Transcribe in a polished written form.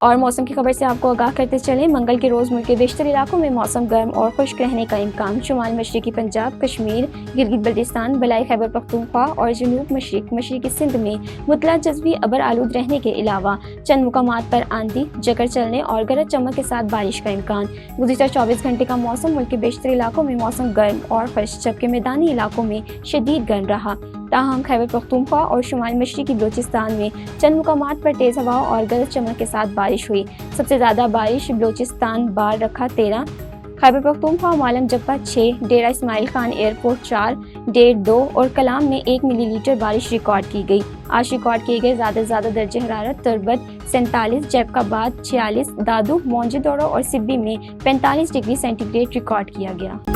اور موسم کی خبر سے آپ کو آگاہ کرتے چلیں، منگل کے روز ملک کے بیشتر علاقوں میں موسم گرم اور خشک رہنے کا امکان۔ شمال مشرقی پنجاب، کشمیر، گلگت بلتستان، بلائی خیبر پختونخوا اور جنوب مشرقی سندھ میں مطلع جزوی ابر آلود رہنے کے علاوہ چند مقامات پر آندھی، جکڑ چلنے اور گرج چمک کے ساتھ بارش کا امکان۔ گزشتہ 24 گھنٹے کا موسم ملک کے بیشتر علاقوں میں موسم گرم اور خشک جبکہ میدانی علاقوں میں شدید گرم رہا۔ تاہم خیبر پختونخوا اور شمال مشرقی بلوچستان میں چند مقامات پر تیز ہوا اور گرج چمک کے ساتھ بارش ہوئی۔ سب سے زیادہ بارش بلوچستان بار رکھا 13، خیبر پختونخوا معلم جبہ 6، ڈیرہ اسماعیل خان ایئرپورٹ 4، ڈیڑھ 2 اور کلام میں 1 ملی لیٹر بارش ریکارڈ کی گئی۔ آج ریکارڈ کیے گئے زیادہ سے زیادہ درجہ حرارت تربت 47، جیب-کا-بعد 46، دادو، مونجے دوڑو اور سبی میں 45 ڈگری سینٹی گریڈ ریکارڈ کیا گیا۔